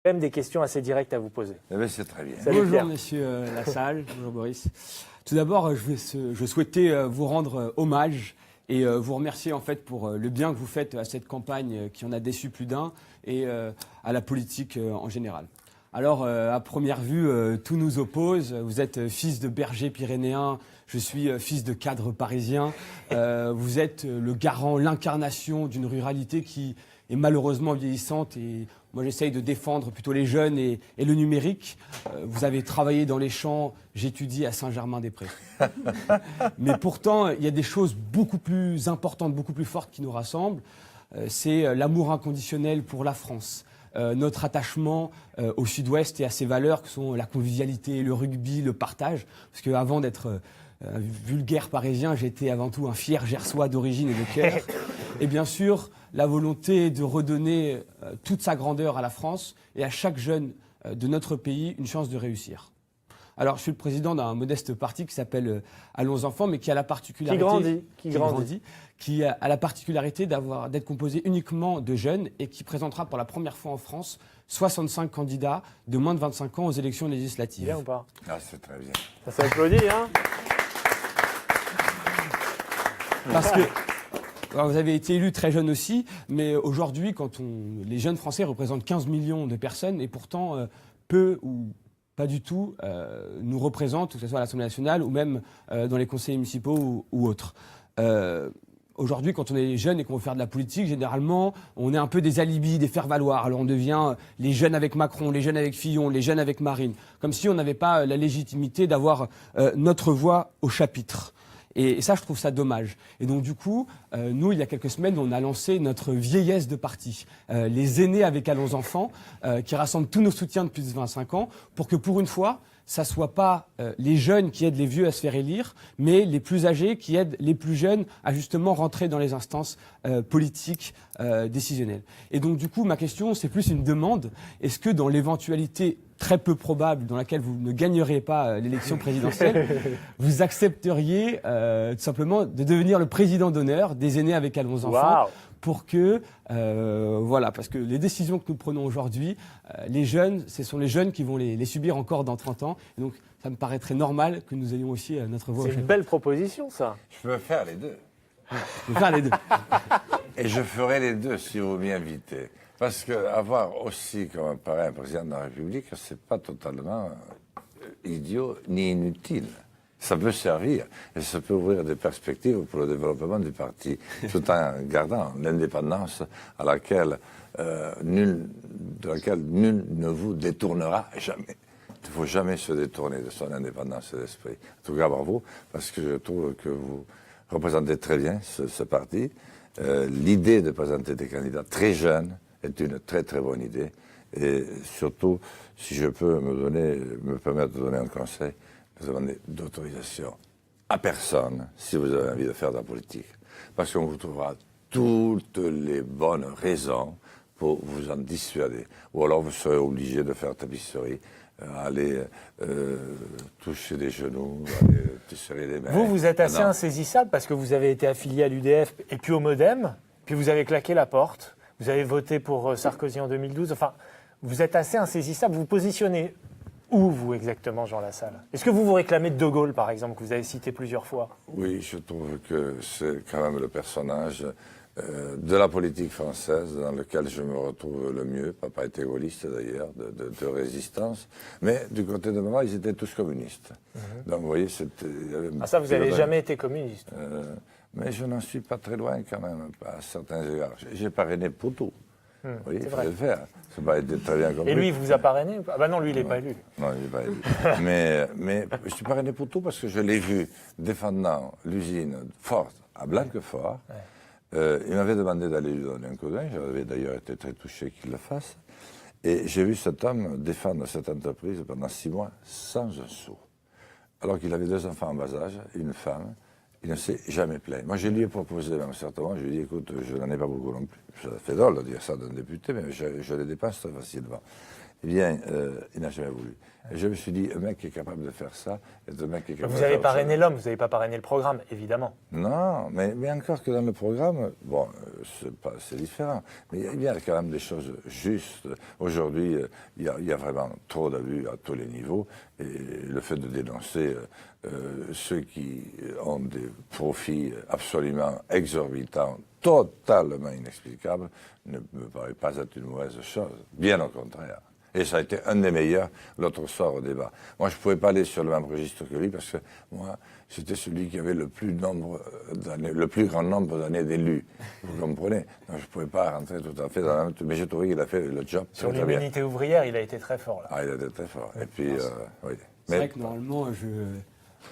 même des questions assez directes à vous poser. Eh bien, c'est très bien. Salut, Bonjour Pierre. Monsieur Lassalle, bonjour Boris. Tout d'abord, je souhaitais vous rendre hommage et vous remercier en fait pour le bien que vous faites à cette campagne qui en a déçu plus d'un et à la politique en général. Alors, à première vue, tout nous oppose. Vous êtes fils de berger pyrénéen, je suis fils de cadre parisien. Vous êtes le garant, l'incarnation d'une ruralité qui est malheureusement vieillissante. Et moi, j'essaye de défendre plutôt les jeunes et le numérique. Vous avez travaillé dans les champs, j'étudie à Saint-Germain-des-Prés. Mais pourtant, il y a des choses beaucoup plus importantes, beaucoup plus fortes qui nous rassemblent. C'est l'amour inconditionnel pour la France. Notre attachement au Sud-Ouest et à ses valeurs que sont la convivialité, le rugby, le partage. Parce qu'avant d'être un vulgaire parisien, j'étais avant tout un fier Gersois d'origine et de cœur. Et bien sûr, la volonté de redonner toute sa grandeur à la France et à chaque jeune de notre pays une chance de réussir. Alors, je suis le président d'un modeste parti qui s'appelle Allons Enfants, mais qui a la particularité... Qui a la particularité d'être composé uniquement de jeunes et qui présentera pour la première fois en France 65 candidats de moins de 25 ans aux élections législatives. Bien ou pas? Ah, c'est très bien. Ça s'applaudit, hein? Parce que alors, vous avez été élu très jeune aussi, mais aujourd'hui, les jeunes Français représentent 15 millions de personnes et pourtant peu ou pas du tout nous représentent, que ce soit à l'Assemblée nationale ou même dans les conseils municipaux ou autres. Aujourd'hui, quand on est jeune et qu'on veut faire de la politique, généralement, on est un peu des alibis, des faire-valoir. Alors on devient les jeunes avec Macron, les jeunes avec Fillon, les jeunes avec Marine. Comme si on n'avait pas la légitimité d'avoir notre voix au chapitre. Et ça, je trouve ça dommage. Et donc, du coup, nous, il y a quelques semaines, on a lancé notre vieillesse de parti. Les aînés avec Allons Enfants, qui rassemblent tous nos soutiens de plus de 25 ans, pour que pour une fois, ça soit pas les jeunes qui aident les vieux à se faire élire, mais les plus âgés qui aident les plus jeunes à justement rentrer dans les instances politiques décisionnelles. Et donc du coup, ma question, c'est plus une demande. Est-ce que dans l'éventualité très peu probable dans laquelle vous ne gagnerez pas l'élection présidentielle, vous accepteriez tout simplement de devenir le président d'honneur des aînés avec Allons Enfants? Wow. Pour que, voilà, parce que les décisions que nous prenons aujourd'hui, les jeunes, ce sont les jeunes qui vont les subir encore dans 30 ans. Et donc, ça me paraîtrait normal que nous ayons aussi notre voix au C'est une chapitre. belle proposition, ça. Je peux faire les deux. Je vais faire les deux. Et je ferai les deux si vous m'y invitez. Parce qu'avoir aussi comme parrain un président de la République, c'est pas totalement idiot ni inutile. Ça peut servir et ça peut ouvrir des perspectives pour le développement du parti, tout en gardant l'indépendance à laquelle nul ne vous détournera jamais. Il ne faut jamais se détourner de son indépendance d'esprit. En tout cas, bravo, parce que je trouve que vous représentez très bien ce parti. L'idée de présenter des candidats très jeunes est une très très bonne idée. Et surtout, si je peux me permettre de donner un conseil, ne demandez d'autorisation à personne si vous avez envie de faire de la politique. Parce qu'on vous trouvera toutes les bonnes raisons pour vous en dissuader. Ou alors vous serez obligé de faire tapisserie, aller toucher des genoux, aller tisser les mains. Vous êtes assez Non. insaisissable parce que vous avez été affilié à l'UDF et puis au MoDem, puis vous avez claqué la porte, vous avez voté pour Sarkozy en 2012. Enfin, vous êtes assez insaisissable. Vous positionnez où, vous, exactement, Jean Lassalle? Est-ce que vous vous réclamez de De Gaulle, par exemple, que vous avez cité plusieurs fois? Oui, je trouve que c'est quand même le personnage de la politique française dans lequel je me retrouve le mieux. Papa était gaulliste d'ailleurs, de résistance. Mais du côté de maman, ils étaient tous communistes. Donc vous voyez, c'était... Ah ça, vous n'avez jamais été communiste. Mais je n'en suis pas très loin quand même, à certains égards. J'ai parrainé Poutou. Oui, il fallait le faire. Ça n'a pas été très bien compris. Et lui, il vous a parrainé? Ah bah non, lui, il n'est pas élu. Non, il n'est pas élu. mais je suis parrainé Poutou parce que je l'ai vu défendant l'usine Ford à Blanquefort. Ouais. Il m'avait demandé d'aller lui donner un coup d'œil. J'avais d'ailleurs été très touché qu'il le fasse. Et j'ai vu cet homme défendre cette entreprise pendant 6 mois sans un sou. Alors qu'il avait 2 enfants en bas âge, une femme. Il ne s'est jamais plaint. Moi, je lui ai proposé, même certainement, je lui ai dit, écoute, je n'en ai pas beaucoup non plus. Ça fait drôle de dire ça d'un député, mais je les dépasse très facilement. Eh bien, il n'a jamais voulu. Et je me suis dit, un mec qui est capable de faire ça, et un mec qui est capable Vous de avez faire parrainé ça. l'homme, vous n'avez pas parrainé le programme, évidemment. Non, mais encore que dans le programme, bon, c'est différent. Mais il y a quand même des choses justes. Aujourd'hui, il y a vraiment trop d'abus à tous les niveaux. Et le fait de dénoncer ceux qui ont des profits absolument exorbitants, totalement inexplicables, ne me paraît pas être une mauvaise chose. Bien au contraire. Et ça a été un des meilleurs l'autre soir au débat. Moi, je ne pouvais pas aller sur le même registre que lui parce que moi, c'était celui qui avait le plus grand nombre d'années d'élus. Vous comprenez? Donc, je ne pouvais pas rentrer tout à fait dans la même... Mais je trouvais qu'il a fait le job. Sur très bien. l'immunité ouvrière, il a été très fort, là. Ah, il a été très fort. Et puis, oui. C'est vrai que normalement,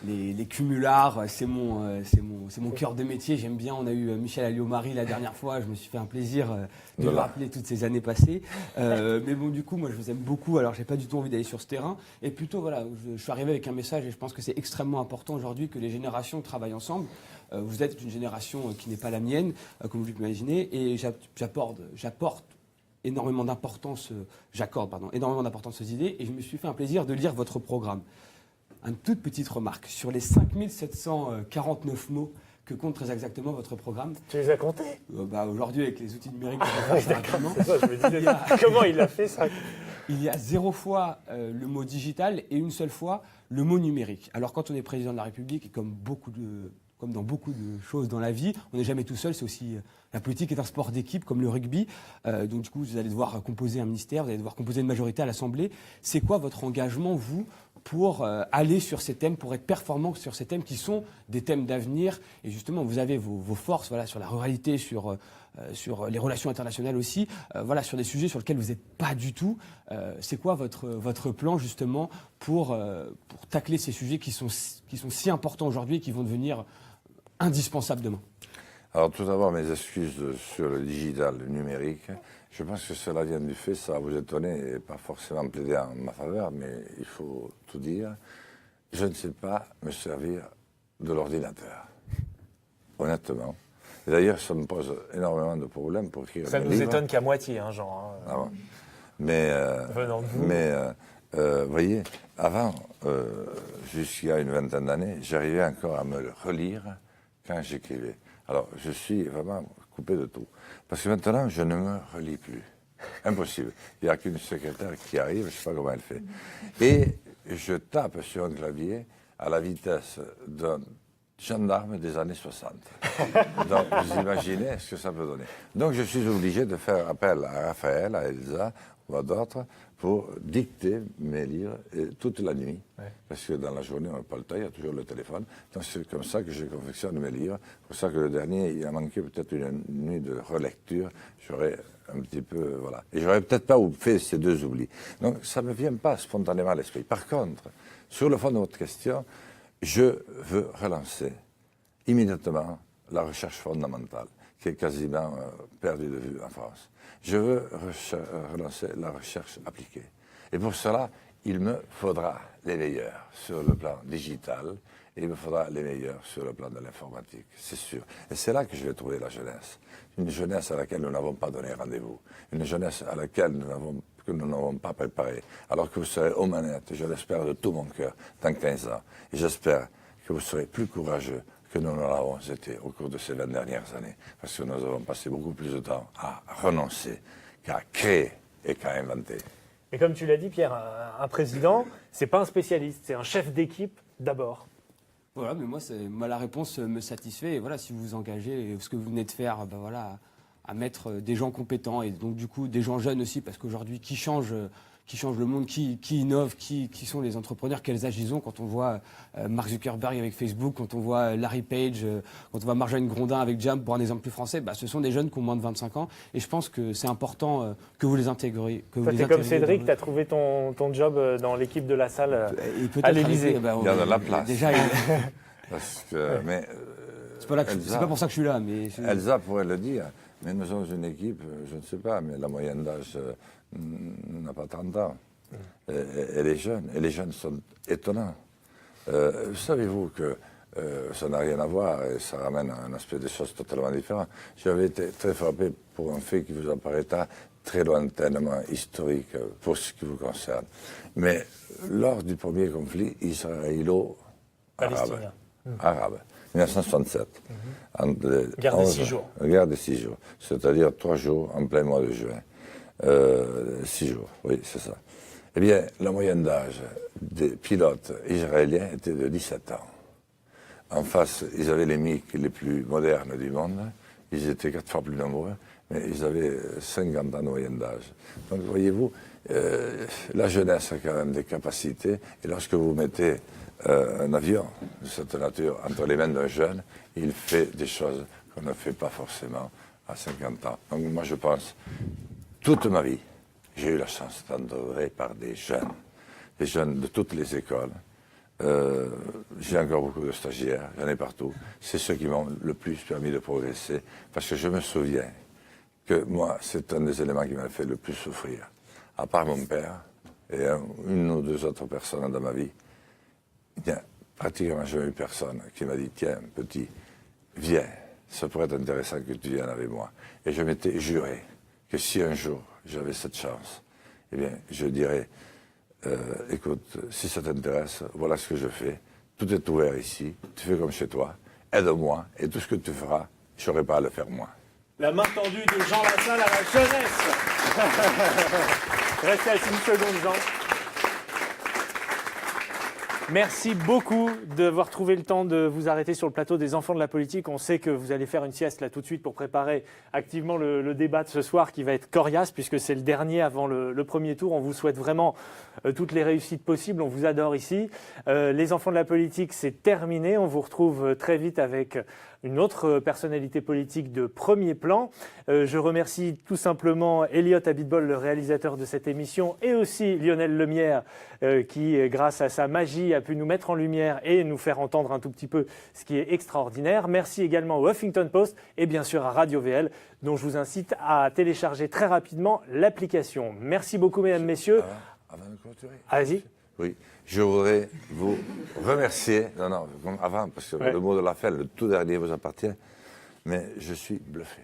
les cumulards, c'est mon cœur de métier. J'aime bien. On a eu Michel Alliot-Marie la dernière fois. Je me suis fait un plaisir de le Voilà. rappeler toutes ces années passées. Mais bon, du coup, moi, je vous aime beaucoup. Alors, j'ai pas du tout envie d'aller sur ce terrain. Et plutôt, voilà, je suis arrivé avec un message et je pense que c'est extrêmement important aujourd'hui que les générations travaillent ensemble. Vous êtes une génération qui n'est pas la mienne, comme vous l'imaginez, et j'apporte énormément d'importance, j'accorde énormément d'importance aux idées, et je me suis fait un plaisir de lire votre programme. Une toute petite remarque sur les 5749 mots que compte très exactement votre programme. Tu les as comptés? Aujourd'hui, avec les outils numériques, Oui, d'accord, c'est ça, je me disais, comment il a fait ça? il y a 0 fois le mot digital et une seule fois le mot numérique. Alors quand on est président de la République, et comme dans beaucoup de choses dans la vie, on n'est jamais tout seul. C'est aussi la politique est un sport d'équipe comme le rugby. Donc du coup, vous allez devoir composer un ministère, vous allez devoir composer une majorité à l'Assemblée. C'est quoi votre engagement, vous, pour aller sur ces thèmes, pour être performant sur ces thèmes qui sont des thèmes d'avenir? Et justement, vous avez vos forces, voilà, sur la ruralité, sur les relations internationales aussi, voilà, sur des sujets sur lesquels vous n'êtes pas du tout. C'est quoi votre plan justement pour tacler ces sujets qui sont si importants aujourd'hui et qui vont devenir indispensables demain? Alors, tout d'abord, mes excuses sur le digital, le numérique. Je pense que cela vient du fait, ça va vous étonner, et pas forcément plaider en ma faveur, mais il faut tout dire. Je ne sais pas me servir de l'ordinateur, honnêtement. Et d'ailleurs, ça me pose énormément de problèmes pour écrire Ça mes nous livres. étonne qu'à moitié, hein, Jean. Hein. Ah bon. Mais, Venant de vous. vous voyez, avant, jusqu'à une vingtaine d'années, j'arrivais encore à me le relire quand j'écrivais. Alors, je suis vraiment coupé de tout. Parce que maintenant, je ne me relis plus. Impossible. Il n'y a qu'une secrétaire qui arrive, je ne sais pas comment elle fait. Et je tape sur un clavier à la vitesse d'un gendarme des années 60. Donc, vous imaginez ce que ça peut donner. Donc, je suis obligé de faire appel à Raphaël, à Elsa ou à d'autres pour dicter mes livres toute la nuit. Ouais. Parce que dans la journée, on n'a pas le temps, il y a toujours le téléphone. Donc, c'est comme ça que je confectionne mes livres. C'est pour ça que le dernier, il a manqué peut-être une nuit de relecture. J'aurais un petit peu, voilà. Et j'aurais peut-être pas fait ces deux oublis. Donc, ça ne me vient pas spontanément à l'esprit. Par contre, sur le fond de votre question, je veux relancer immédiatement la recherche fondamentale, qui est quasiment perdue de vue en France. Je veux relancer la recherche appliquée. Et pour cela, il me faudra les meilleurs sur le plan digital et il me faudra les meilleurs sur le plan de l'informatique, c'est sûr. Et c'est là que je vais trouver la jeunesse. Une jeunesse à laquelle nous n'avons pas donné rendez-vous. Une jeunesse à laquelle nous n'avons pas préparé. Alors que vous serez aux manettes, je l'espère de tout mon cœur, dans 15 ans. Et j'espère que vous serez plus courageux que nous ne l'avons été au cours de ces 20 dernières années. Parce que nous avons passé beaucoup plus de temps à renoncer qu'à créer et qu'à inventer. Et comme tu l'as dit, Pierre, un président, c'est pas un spécialiste, c'est un chef d'équipe d'abord. Voilà, mais moi, la réponse me satisfait. Et voilà, si vous vous engagez, ce que vous venez de faire, voilà, à mettre des gens compétents et donc du coup des gens jeunes aussi, parce qu'aujourd'hui, qui change le monde, qui innove, qui sont les entrepreneurs, quels âges ils ont. Quand on voit Mark Zuckerberg avec Facebook, quand on voit Larry Page, quand on voit Marjolaine Grondin avec Jam, pour un exemple plus français, ce sont des jeunes qui ont moins de 25 ans. Et je pense que c'est important que vous les intégriez. Toi, t'es comme Cédric, tu as trouvé ton job dans l'équipe de la salle à l'Élysée. Il y a de la place. Déjà, parce que, mais, c'est pas pour ça que je suis là. Mais Elsa pourrait le dire. Mais nous sommes une équipe, je ne sais pas, mais la moyenne d'âge n'a pas 30 ans. Et les jeunes sont étonnants. Savez-vous que ça n'a rien à voir et ça ramène à un aspect des choses totalement différent. J'avais été très frappé pour un fait qui vous apparaîtra très lointainement historique pour ce qui vous concerne. Mais lors du premier conflit israélo-arabe, 1967, Guerre des 6 jours. Guerre des 6 jours, c'est-à-dire 3 jours en plein mois de juin. 6 jours, oui, c'est ça. Eh bien, la moyenne d'âge des pilotes israéliens était de 17 ans. En face, ils avaient les MiG les plus modernes du monde. Ils étaient 4 fois plus nombreux, mais ils avaient 50 ans de moyenne d'âge. Donc, voyez-vous, la jeunesse a quand même des capacités. Et lorsque vous mettez un avion de cette nature entre les mains d'un jeune, il fait des choses qu'on ne fait pas forcément à 50 ans. Donc, moi, je pense, toute ma vie, j'ai eu la chance d'entourer par des jeunes de toutes les écoles. J'ai encore beaucoup de stagiaires, j'en ai partout. C'est ceux qui m'ont le plus permis de progresser, parce que je me souviens que moi, c'est un des éléments qui m'a fait le plus souffrir. À part mon père et une ou deux autres personnes dans ma vie, bien, pratiquement, je n'ai eu personne qui m'a dit, tiens, petit, viens, ça pourrait être intéressant que tu viennes avec moi. Et je m'étais juré que si un jour j'avais cette chance, eh bien, je dirais, écoute, si ça t'intéresse, voilà ce que je fais. Tout est ouvert ici, tu fais comme chez toi, aide-moi, et tout ce que tu feras, je n'aurai pas à le faire moi. La main tendue de Jean Lassalle à la jeunesse. Restez assis une seconde, Jean. Merci beaucoup d'avoir trouvé le temps de vous arrêter sur le plateau des Enfants de la Politique. On sait que vous allez faire une sieste là tout de suite pour préparer activement le débat de ce soir qui va être coriace puisque c'est le dernier avant le premier tour. On vous souhaite vraiment toutes les réussites possibles. On vous adore ici. Les Enfants de la Politique, c'est terminé. On vous retrouve très vite avec une autre personnalité politique de premier plan. Je remercie tout simplement Elliot Abitbol, le réalisateur de cette émission, et aussi Lionel Lemierre, qui, grâce à sa magie, a pu nous mettre en lumière et nous faire entendre un tout petit peu ce qui est extraordinaire. Merci également au Huffington Post et bien sûr à Radio VL, dont je vous incite à télécharger très rapidement l'application. Merci beaucoup, mesdames, messieurs. Avant de clôturer. Allez-y. Oui, je voudrais vous remercier. Non, avant, parce que le mot de la fin, le tout dernier vous appartient. Mais je suis bluffé.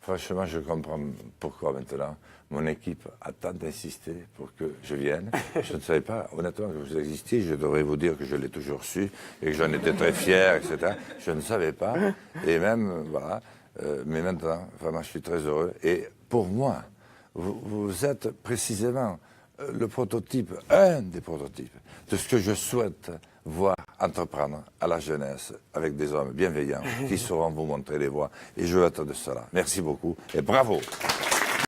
Franchement, je comprends pourquoi maintenant mon équipe a tant insisté pour que je vienne. Je ne savais pas, honnêtement, que vous existiez. Je devrais vous dire que je l'ai toujours su et que j'en étais très fier, etc. Je ne savais pas. Et même, voilà. Mais maintenant, vraiment, je suis très heureux. Et pour moi, vous êtes précisément le prototype, un des prototypes de ce que je souhaite voir entreprendre à la jeunesse avec des hommes bienveillants qui sauront vous montrer les voies. Et je veux être de cela. Merci beaucoup et bravo.